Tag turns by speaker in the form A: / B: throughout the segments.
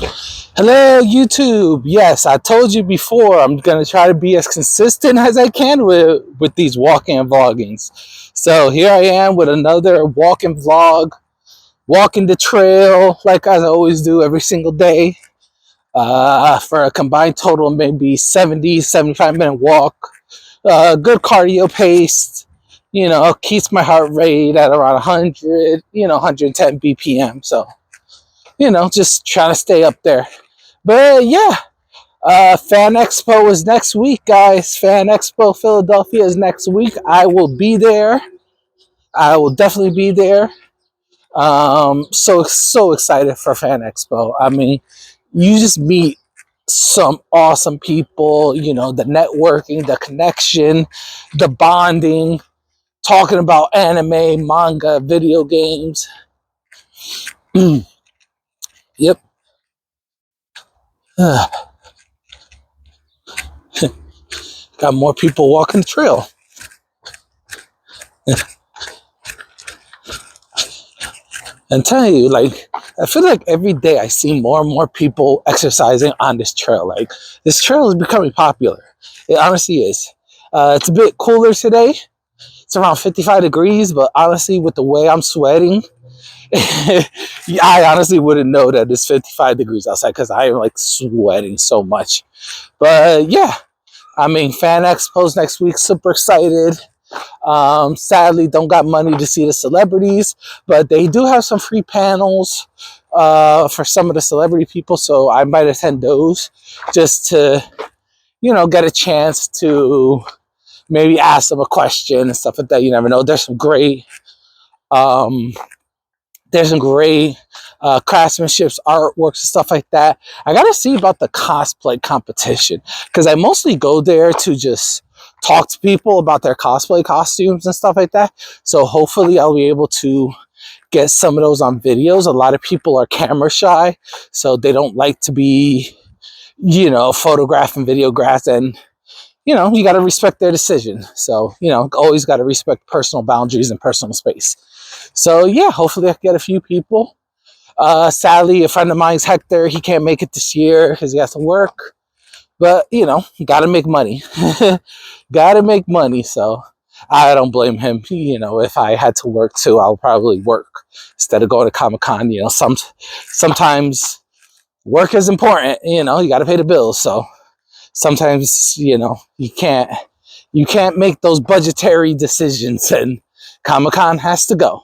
A: Hello, YouTube. Yes, I told you before I'm gonna try to be as consistent as I can with these walking and vloggings. So here I am with another walking vlog, walking the trail like I always do every single day. For a combined total of maybe 70, 75 minute walk. Good cardio pace. Keeps my heart rate at around 100, 110 BPM. So, just trying to stay up there. But yeah, Fan Expo is next week, guys. Fan Expo Philadelphia is next week. I will be there. I will definitely be there. So excited for Fan Expo. I mean, you just meet some awesome people. The networking, the connection, the bonding, talking about anime, manga, video games. Yep. Got more people walking the trail. And telling you, like, I feel like every day I see more and more people exercising on this trail. Like, this trail is becoming popular. It honestly is. It's a bit cooler today. It's around 55 degrees, but honestly, with the way I'm sweating, I honestly wouldn't know that it's 55 degrees outside because I am like sweating so much. But yeah, I mean, Fan Expo's next week. Super excited. Sadly, don't got money to see the celebrities, but they do have some free panels for some of the celebrity people, so I might attend those just to, get a chance to maybe ask them a question and stuff like that. You never know. Um, there's some great craftsmanships, artworks, and stuff like that. I gotta see about the cosplay competition because I mostly go there to just talk to people about their cosplay costumes and stuff like that. So hopefully I'll be able to get some of those on videos. A lot of people are camera shy, so they don't like to be, photographed and videographed. And, you got to respect their decision. So, always got to respect personal boundaries and personal space. So, yeah, hopefully I can get a few people. Sadly, a friend of mine's Hector, he can't make it this year because he has to work. But, got to make money. Got to make money. So I don't blame him. If I had to work too, I'll probably work instead of going to Comic-Con. Sometimes work is important. You got to pay the bills. So sometimes, you can't make those budgetary decisions, and Comic-Con has to go.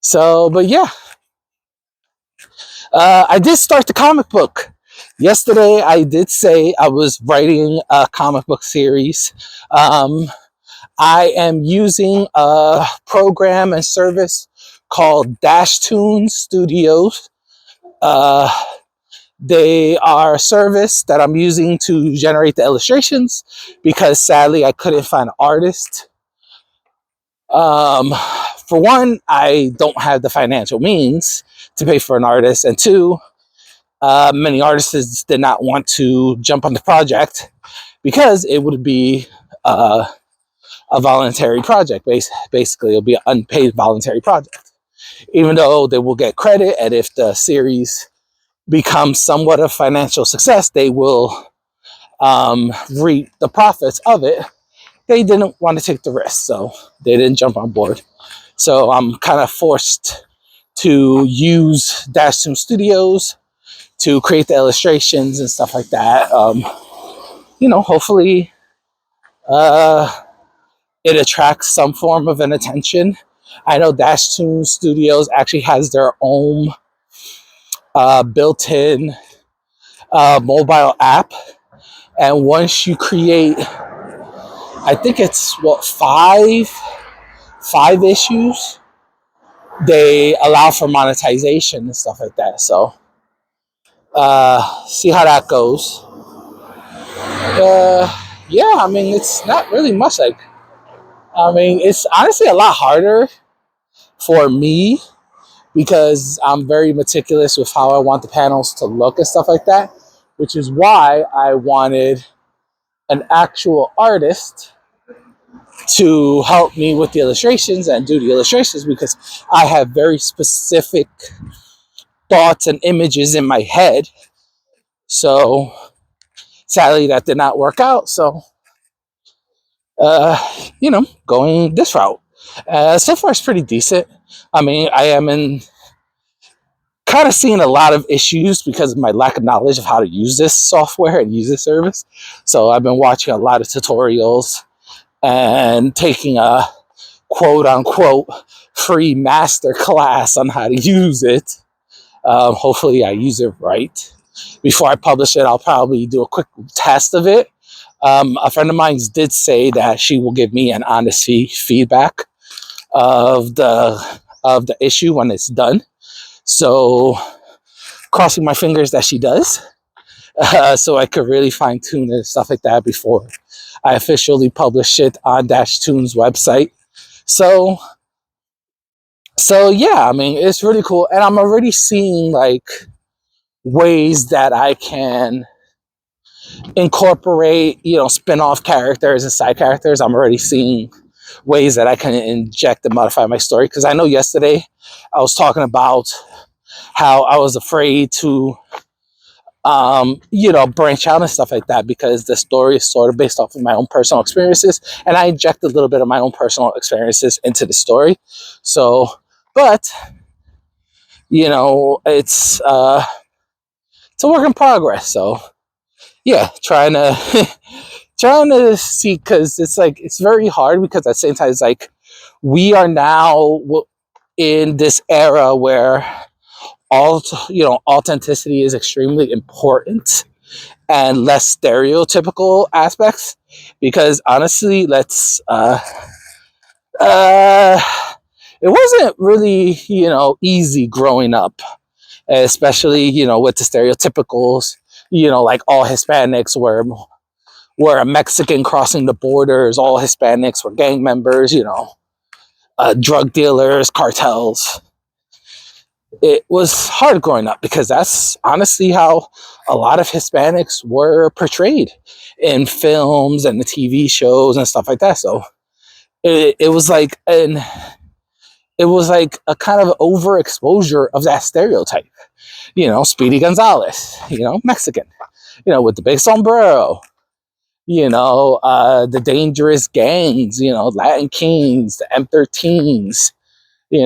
A: So, but yeah, I did start the comic book. Yesterday, I did say I was writing a comic book series. I am using a program and service called Dashtoon Studios. They are a service that I'm using to generate the illustrations because sadly I couldn't find an artist. For one, I don't have the financial means to pay for an artist, and two, many artists did not want to jump on the project because it would be a voluntary project. Basically, it'll be an unpaid voluntary project, even though they will get credit. And if the series becomes somewhat of financial success, they will reap the profits of it. They didn't want to take the risk, so they didn't jump on board. So I'm kind of forced to use Dashtoon Studios to create the illustrations and stuff like that. Hopefully it attracts some form of an attention. I know Dashtoon Studios actually has their own built-in mobile app, and once you create, I think it's five issues, they allow for monetization and stuff like that. So see how that goes. Yeah, I mean, it's not really much. It's honestly a lot harder for me because I'm very meticulous with how I want the panels to look and stuff like that, which is why I wanted an actual artist to help me with the illustrations and do the illustrations, because I have very specific thoughts and images in my head. So sadly, that did not work out. So, going this route. So far, it's pretty decent. I mean, I am in kind of seeing a lot of issues because of my lack of knowledge of how to use this software and use this service. So I've been watching a lot of tutorials and taking a quote unquote free master class on how to use it. Hopefully, I use it right. Before I publish it, I'll probably do a quick test of it. A friend of mine did say that she will give me an honest feedback of the issue when it's done. So, crossing my fingers that she does, so I could really fine tune it and stuff like that before I officially publish it on Dash Tunes website. So yeah, I mean, it's really cool, and I'm already seeing like ways that I can incorporate, spin-off characters and side characters. I'm already seeing ways that I can inject and modify my story, because I know yesterday I was talking about how I was afraid to branch out and stuff like that, because the story is sort of based off of my own personal experiences, and I inject a little bit of my own personal experiences into the story. So, but it's a work in progress. So yeah, trying to trying to see, because it's very hard, because at the same time it's like we are now in this era where authenticity is extremely important and less stereotypical aspects. Because honestly, it wasn't really easy growing up, especially with the stereotypicals. Like all Hispanics were a Mexican crossing the borders, all Hispanics were gang members, drug dealers, cartels. It was hard growing up, because that's honestly how a lot of Hispanics were portrayed in films and the TV shows and stuff like that. So it was like a kind of overexposure of that stereotype. Speedy Gonzalez, Mexican, with the big sombrero, the dangerous gangs, Latin Kings, the M13s, the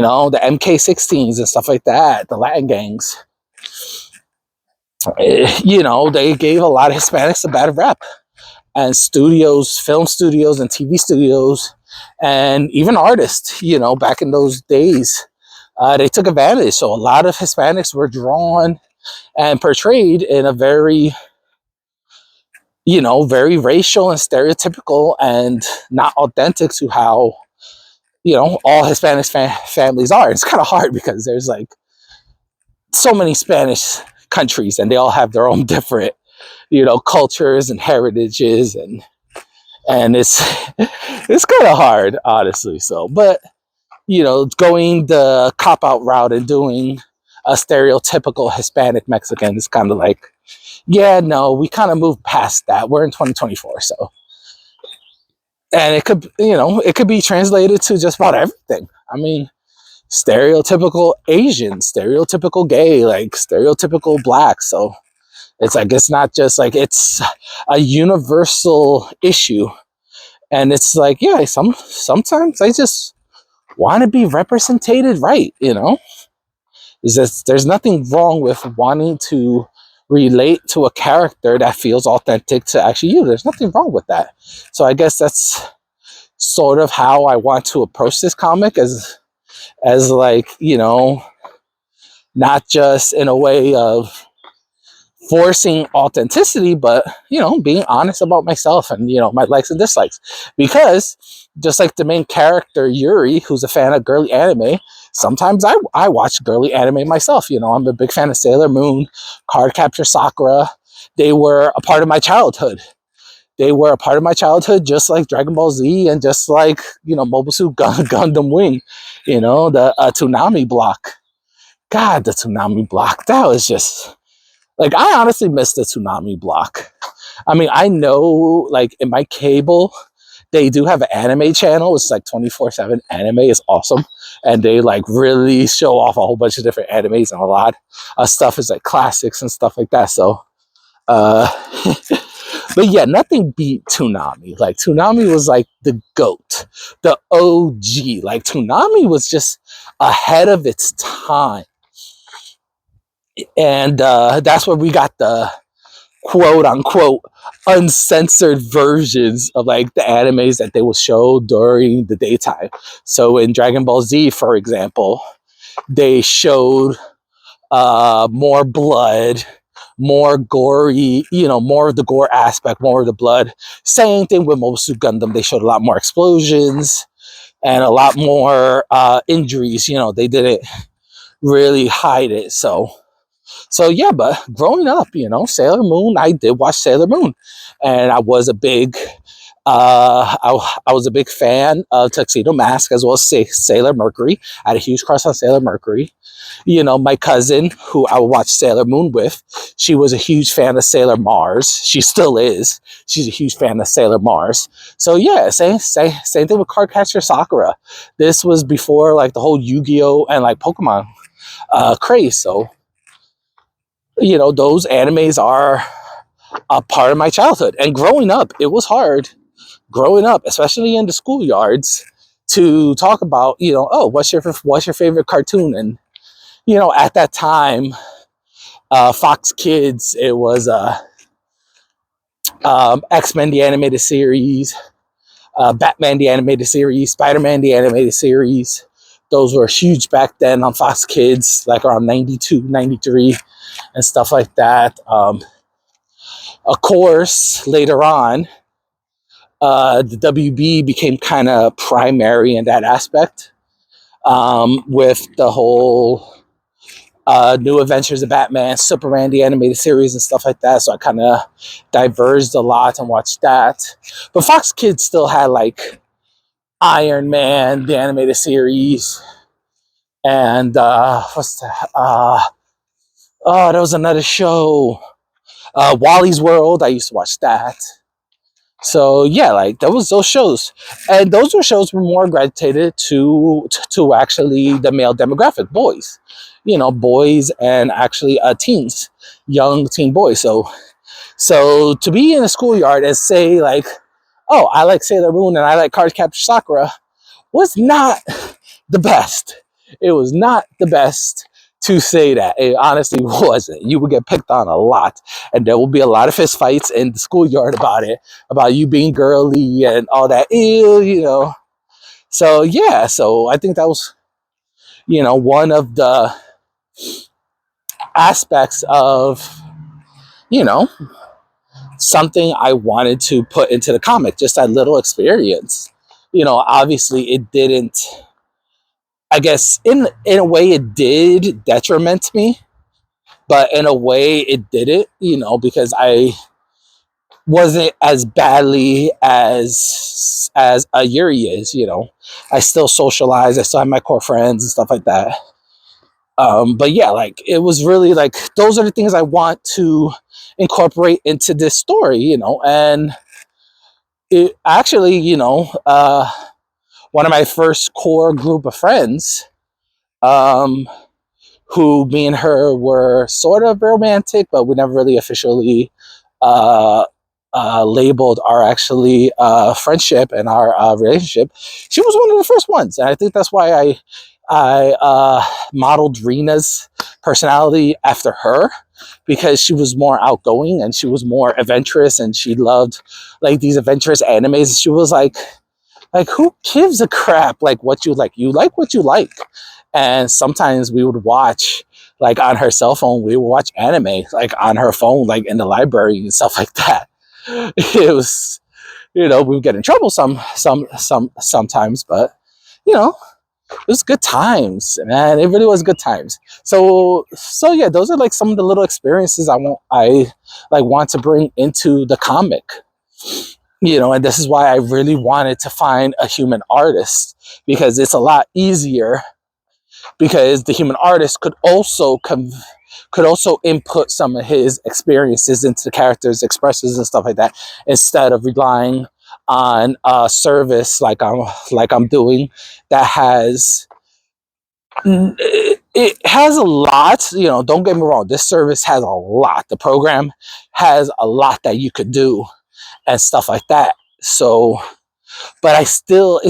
A: MK16s and stuff like that, the Latin gangs. They gave a lot of Hispanics a bad rep. And studios, film studios and TV studios, and even artists, back in those days, they took advantage. So a lot of Hispanics were drawn and portrayed in a very, very racial and stereotypical and not authentic to how, all Hispanic families are. It's kind of hard, because there's like so many Spanish countries, and they all have their own different, cultures and heritages, and it's kind of hard, honestly. So, but going the cop out route and doing a stereotypical Hispanic Mexican is kind of like, yeah, no, we kind of moved past that. We're in 2024, so, and it could be translated to just about everything. I mean, stereotypical Asian, stereotypical gay, like stereotypical black. So it's not just like, it's a universal issue. And it's like, yeah, sometimes I just want to be represented right, there's nothing wrong with wanting to relate to a character that feels authentic to actually you. There's nothing wrong with that. So I guess that's sort of how I want to approach this comic, as like, not just in a way of forcing authenticity, but being honest about myself and my likes and dislikes. Because just like the main character Yuri, who's a fan of girly anime, sometimes I watch girly anime myself. I'm a big fan of Sailor Moon, Cardcaptor Sakura. They were a part of my childhood. Just like Dragon Ball Z, and just like Mobile Suit Gundam Wing, the Toonami block. God, the Toonami block, that was just like, I honestly miss the Toonami block. I mean, I know, like, in my cable, They do have an anime channel. It's like 24/7 anime. It's awesome. And they like really show off a whole bunch of different animes, and a lot of stuff is like classics and stuff like that. So, uh, but yeah, nothing beat Toonami. Like Toonami was like the GOAT, the OG. Like Toonami was just ahead of its time. And that's where we got the quote unquote uncensored versions of like the animes that they would show during the daytime. So in Dragon Ball Z, for example, they showed more blood, more gory, more of the gore aspect, more of the blood. Same thing with Mobile Suit Gundam. They showed a lot more explosions and a lot more injuries. They didn't really hide it. So yeah, but growing up, Sailor Moon, I did watch Sailor Moon, and I was a big, I was a big fan of Tuxedo Mask as well as Sailor Mercury. I had a huge crush on Sailor Mercury. My cousin, who I would watch Sailor Moon with, she was a huge fan of Sailor Mars. She still is. She's a huge fan of Sailor Mars. So yeah, same thing with Cardcaptor Sakura. This was before like the whole Yu-Gi-Oh and like Pokemon craze. So those animes are a part of my childhood. And growing up, it was hard. Growing up, especially in the schoolyards, to talk about, oh, what's your favorite cartoon? And at that time, Fox Kids, it was X-Men the animated series, Batman the animated series, Spider-Man the animated series. Those were huge back then on Fox Kids, like around 92, 93, and stuff like that. Of course, later on, the WB became kind of primary in that aspect, with the whole New Adventures of Batman, Superman, the animated series, and stuff like that. So I kind of diverged a lot and watched that. But Fox Kids still had like Iron Man, the animated series, and what's that? There was another show, Wally's World. I used to watch that. So yeah, like those shows, and those shows were more gravitated to actually the male demographic, boys, boys and actually teens, young teen boys. So to be in a schoolyard and say like, oh, I like Sailor Moon and I like Cardcaptor Sakura, was not the best. It was not the best to say that. It honestly wasn't. You would get picked on a lot, and there will be a lot of fist fights in the schoolyard about you being girly and all that. Ew. So yeah, so I think that was, one of the aspects of, something I wanted to put into the comic, just that little experience. Obviously it didn't, I guess in a way it did detriment me, but in a way it didn't, because I wasn't as badly as a Yuri is, I still socialize, I still have my core friends and stuff like that. But yeah, like it was really like those are the things I want to incorporate into this story, and it actually, one of my first core group of friends, who me and her were sort of romantic, but we never really officially labeled our actually friendship and our relationship. She was one of the first ones, and I think that's why I modeled Rena's personality after her, because she was more outgoing and she was more adventurous, and she loved like these adventurous animes. She was like who gives a crap like what you like? You like what you like. And sometimes we would watch like on her cell phone, we would watch anime like on her phone, like in the library and stuff like that. It was, we would get in trouble sometimes, but it was good times, man. It really was good times. So yeah, those are like some of the little experiences I want to bring into the comic. And this is why I really wanted to find a human artist, because it's a lot easier, because the human artist could also input some of his experiences into the characters' expressions and stuff like that, instead of relying on a service like I'm doing that has it has a lot, don't get me wrong, this service has a lot. The program has a lot that you could do and stuff like that. So, but it's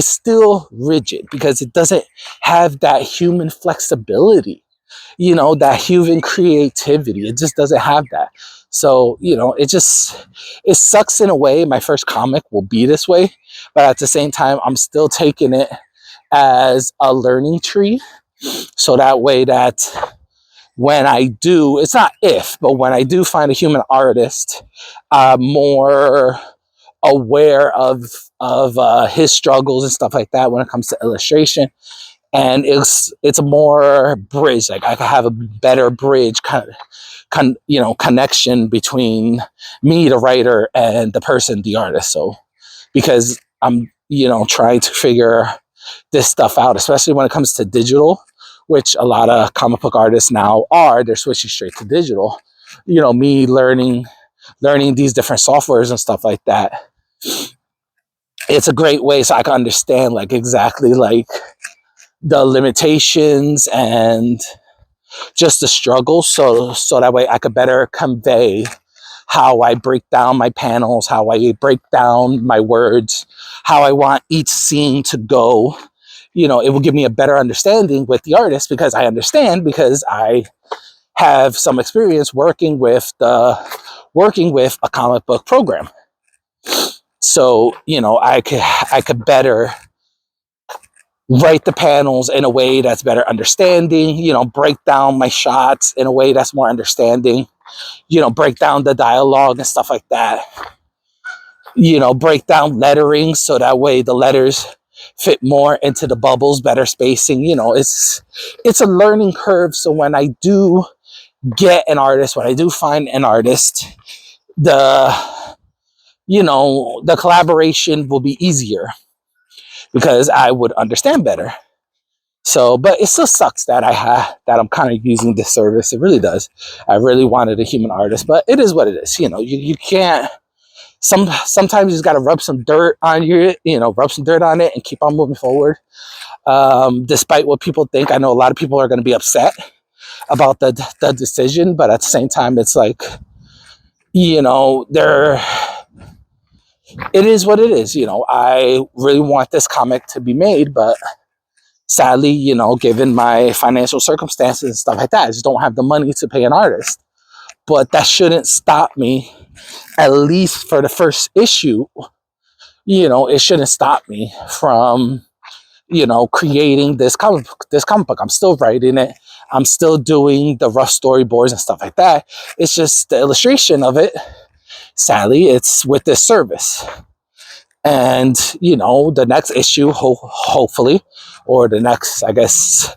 A: still rigid because it doesn't have that human flexibility, that human creativity. It just doesn't have that. So, it sucks in a way. My first comic will be this way, but at the same time, I'm still taking it as a learning tree. So that way that when I do, it's not if, but when I do find a human artist, I'm more aware of his struggles and stuff like that when it comes to illustration, and it's a more bridge. Like I could have a better bridge connection between me, the writer, and the person, the artist. So because I'm trying to figure this stuff out, especially when it comes to digital, which a lot of comic book artists now they're switching straight to digital. Me learning these different softwares and stuff like that. It's a great way so I can understand like exactly like the limitations and just the struggles, so that way I could better convey how I break down my panels, how I break down my words, how I want each scene to go. It will give me a better understanding with the artist because I understand, because I have some experience working with a comic book program. So, I could better write the panels in a way that's better understanding, break down my shots in a way that's more understanding, break down the dialogue and stuff like that, break down lettering so that way the letters fit more into the bubbles, better spacing. It's a learning curve. So when I do get an artist, when I do find an artist, the collaboration will be easier because I would understand better. So, but it still sucks that I'm kind of using this service. It really does. I really wanted a human artist, but it is what it is. You can't. Sometimes you just got to rub some dirt on rub some dirt on it and keep on moving forward. Despite what people think, I know a lot of people are going to be upset about the decision, but at the same time, it's like, it is what it is. I really want this comic to be made, but sadly, given my financial circumstances and stuff like that, I just don't have the money to pay an artist. But that shouldn't stop me, at least for the first issue. It shouldn't stop me from, creating this comic book. I'm still writing it. I'm still doing the rough storyboards and stuff like that. It's just the illustration of it. Sadly, it's with this service. And, the next issue, hopefully, or the next, I guess,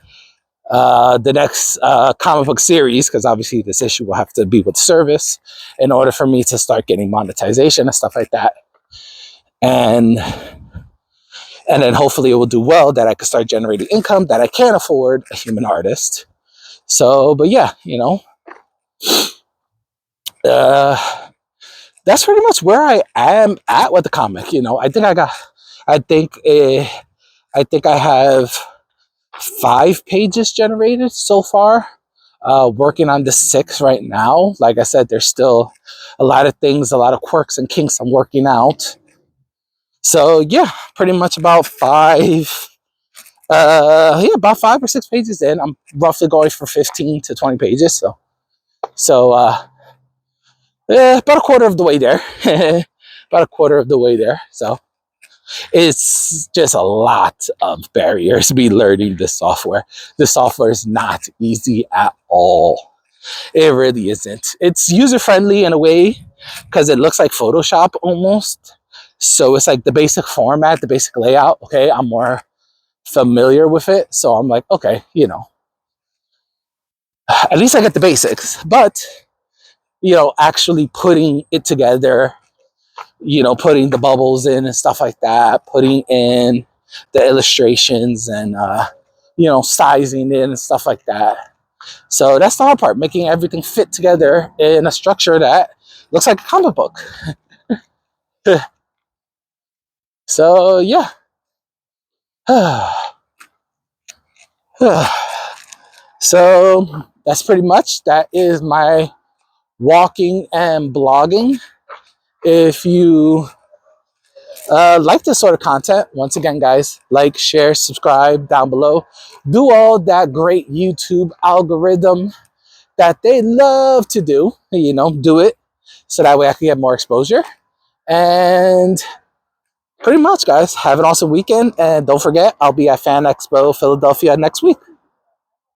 A: the next comic book series, because obviously this issue will have to be with service in order for me to start getting monetization and stuff like that. And then hopefully it will do well, that I can start generating income, that I can afford a human artist. So, but yeah, that's pretty much where I am at with the comic. I think I have 5 pages generated so far. Working on the 6 right now. Like I said, there's still a lot of things, a lot of quirks and kinks I'm working out. So yeah, pretty much about 5. About 5 or 6 pages in. I'm roughly going for 15 to 20 pages. About a quarter of the way there. About a quarter of the way there. So it's just a lot of barriers to be learning this software. This software is not easy at all. It really isn't. It's user friendly in a way because it looks like Photoshop almost. So it's like the basic format, the basic layout. Okay, I'm more familiar with it. So I'm like, okay, at least I get the basics. But, actually putting it together, putting the bubbles in and stuff like that, putting in the illustrations and, sizing in and stuff like that. So that's the hard part, making everything fit together in a structure that looks like a comic book. So yeah. So that's pretty much, that is my walking and blogging. If you like this sort of content, once again, guys, like, share, subscribe down below. Do all that great YouTube algorithm that they love to do. You know, do it so that way I can get more exposure. And pretty much, guys, have an awesome weekend. And don't forget, I'll be at Fan Expo Philadelphia next week.